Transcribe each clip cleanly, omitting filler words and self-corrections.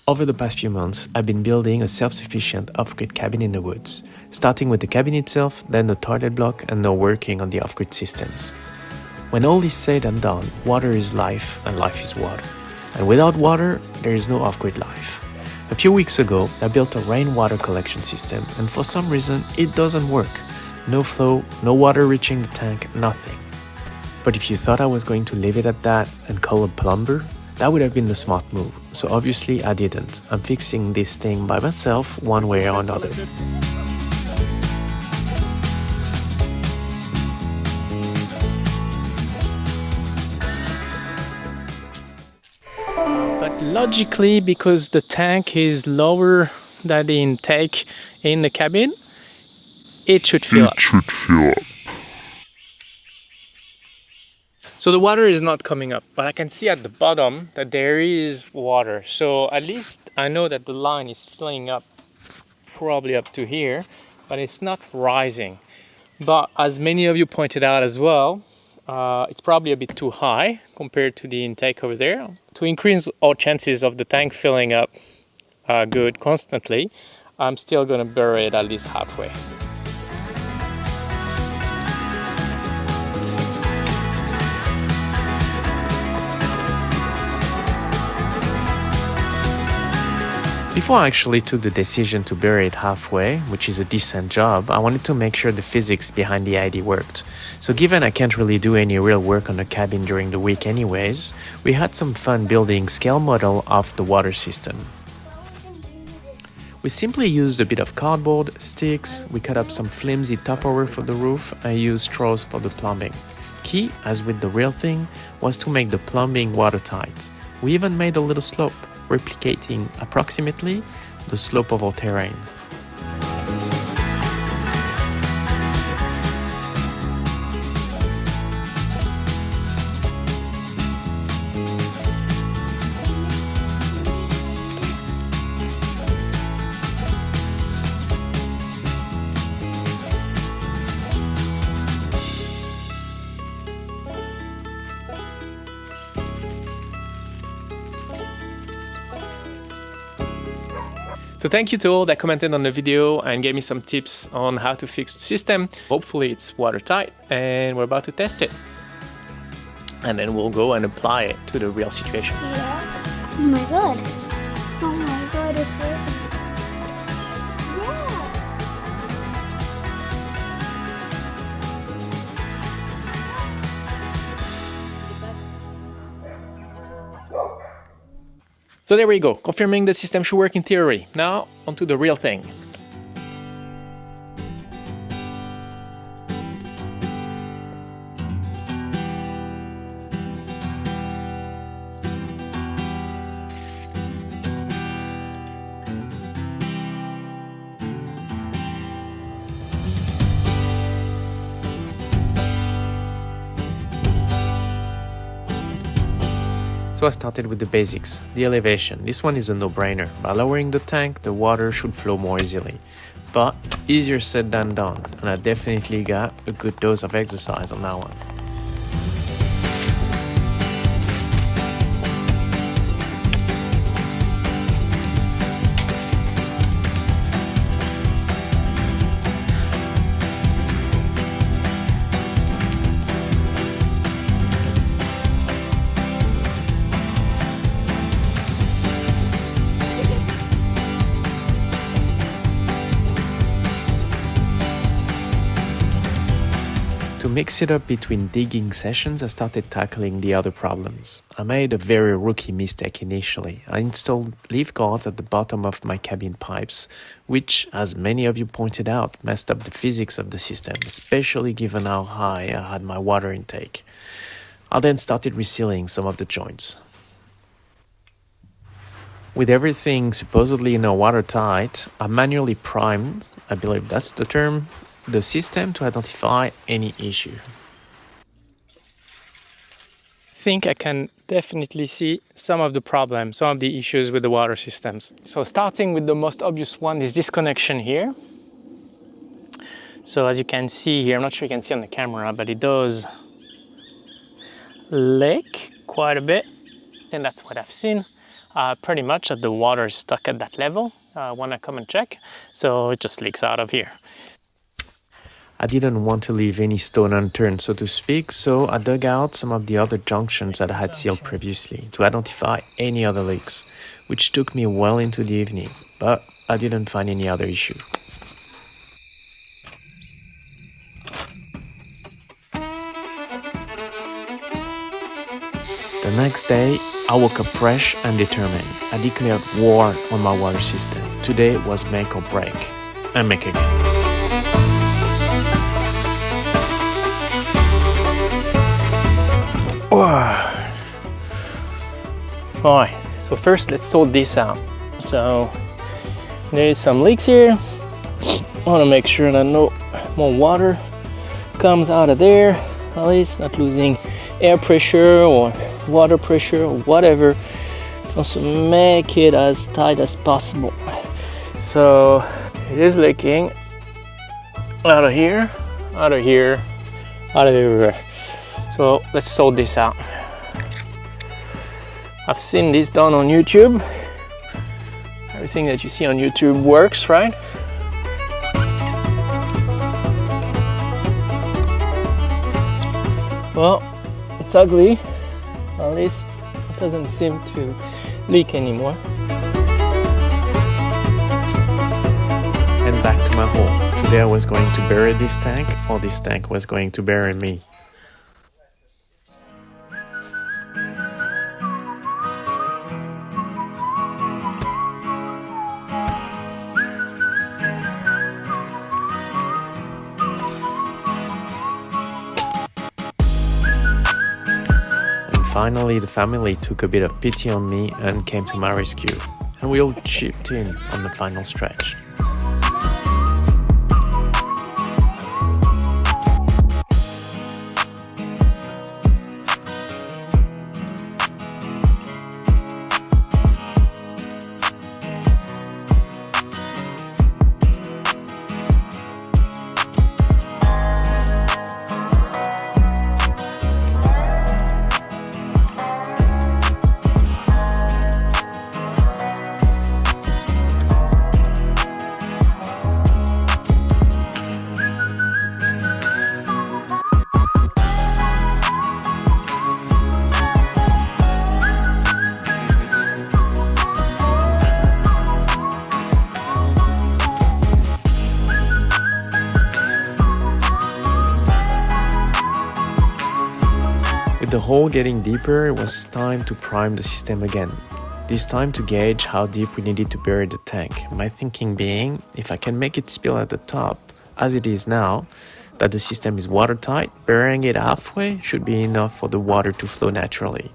Over the past few months, I've been building a self-sufficient off-grid cabin in the woods, starting with the cabin itself, then the toilet block, and now working on the off-grid systems. When all is said and done, water is life and life is water. And without water, there is no off-grid life. A few weeks ago, I built a rainwater collection system, and for some reason, it doesn't work. No flow, no water reaching the tank, nothing. But if you thought I was going to leave it at that and call a plumber, that would have been the smart move. So obviously I didn't. I'm fixing this thing by myself, one way or another. But logically, because the tank is lower than the intake in the cabin, it should fill up. So the water is not coming up, but I can see at the bottom that there is water. So at least I know that the line is filling up, probably up to here, but it's not rising. But as many of you pointed out as well, it's probably a bit too high compared to the intake over there. To increase our chances of the tank filling up good constantly, I'm still gonna bury it at least halfway. Before I actually took the decision to bury it halfway, which is a decent job, I wanted to make sure the physics behind the idea worked. So given I can't really do any real work on the cabin during the week anyways, we had some fun building scale model of the water system. We simply used a bit of cardboard, sticks, we cut up some flimsy tupperware for the roof and used straws for the plumbing. Key, as with the real thing, was to make the plumbing watertight. We even made a little slope, replicating approximately the slope of our terrain. So thank you to all that commented on the video and gave me some tips on how to fix the system. Hopefully it's watertight and we're about to test it. And then we'll go and apply it to the real situation. Yeah. Oh my god. Oh my god, it's working. So there we go, confirming the system should work in theory. Now, onto the real thing. So I started with the basics, the elevation. This one is a no-brainer. By lowering the tank, the water should flow more easily. But easier said than done, and I definitely got a good dose of exercise on that one. To mix it up between digging sessions, I started tackling the other problems. I made a very rookie mistake initially. I installed leaf guards at the bottom of my cabin pipes, which, as many of you pointed out, messed up the physics of the system, especially given how high I had my water intake. I then started resealing some of the joints. With everything supposedly now watertight, I manually primed, I believe that's the term, the system to identify any issue. I think I can definitely see some of the problems, some of the issues with the water systems. So starting with the most obvious one is this connection here. So as you can see here, I'm not sure you can see on the camera, but it does leak quite a bit. And that's what I've seen. pretty much that the water is stuck at that level when I come and check, so it just leaks out of here. I didn't want to leave any stone unturned, so to speak, so I dug out some of the other junctions that I had sealed previously to identify any other leaks, which took me well into the evening, but I didn't find any other issue. The next day, I woke up fresh and determined. I declared war on my water system. Today was make or break, and make again. Alright, so first let's sort this out. So there's some leaks here. I want to make sure that no more water comes out of there, at least not losing air pressure or water pressure or whatever. Also make it as tight as possible. So it is leaking out of here, out of here, out of everywhere. So let's sort this out. I've seen this done on YouTube. Everything that you see on YouTube works, right? Well, it's ugly. At least it doesn't seem to leak anymore. And back to my hole. Today I was going to bury this tank, or this tank was going to bury me. Finally, the family took a bit of pity on me and came to my rescue, and we all chipped in on the final stretch. With the hole getting deeper, it was time to prime the system again. This time to gauge how deep we needed to bury the tank. My thinking being, if I can make it spill at the top, as it is now, that the system is watertight, burying it halfway should be enough for the water to flow naturally.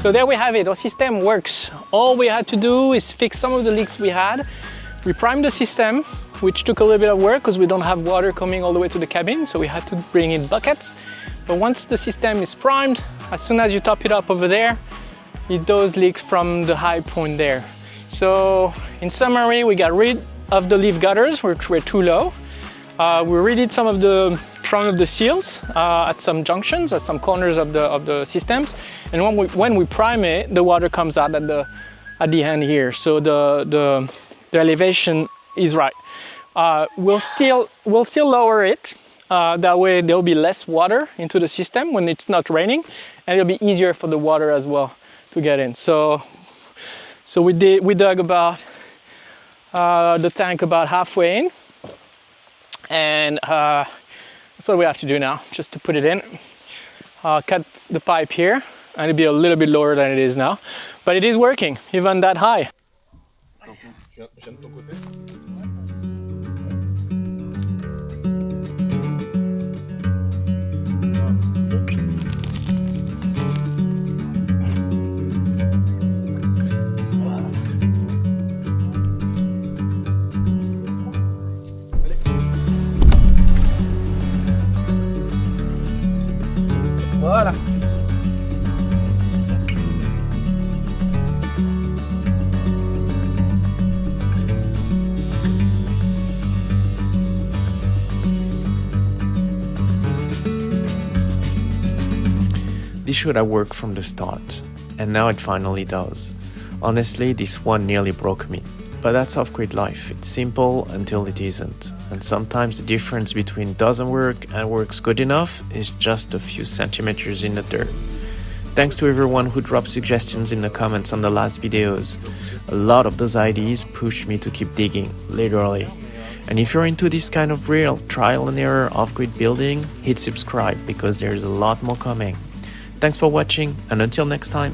So there we have it, our system works. All we had to do is fix some of the leaks we had. We primed the system, which took a little bit of work because we don't have water coming all the way to the cabin, so we had to bring in buckets. But once the system is primed, as soon as you top it up over there, it does leaks from the high point there. So in summary, we got rid of the leaf gutters, which were too low. We redid some of the front of the seals at some junctions, at some corners of the systems, and when we prime it, the water comes out at the end here. So the elevation is right. We'll still lower it. That way there will be less water into the system when it's not raining, and it'll be easier for the water as well to get in. So we dug about the tank about halfway in, and that's what we have to do now, just to put it in. Cut the pipe here, and it'll be a little bit lower than it is now, but it is working, even that high. Je viens de ton côté. Voilà. This should have worked from the start, and now it finally does. Honestly, this one nearly broke me. But that's off-grid life. It's simple until it isn't. And sometimes the difference between doesn't work and works good enough is just a few centimeters in the dirt. Thanks to everyone who dropped suggestions in the comments on the last videos. A lot of those ideas pushed me to keep digging, literally. And if you're into this kind of real trial and error off-grid building, hit subscribe because there's a lot more coming. Thanks for watching, and until next time.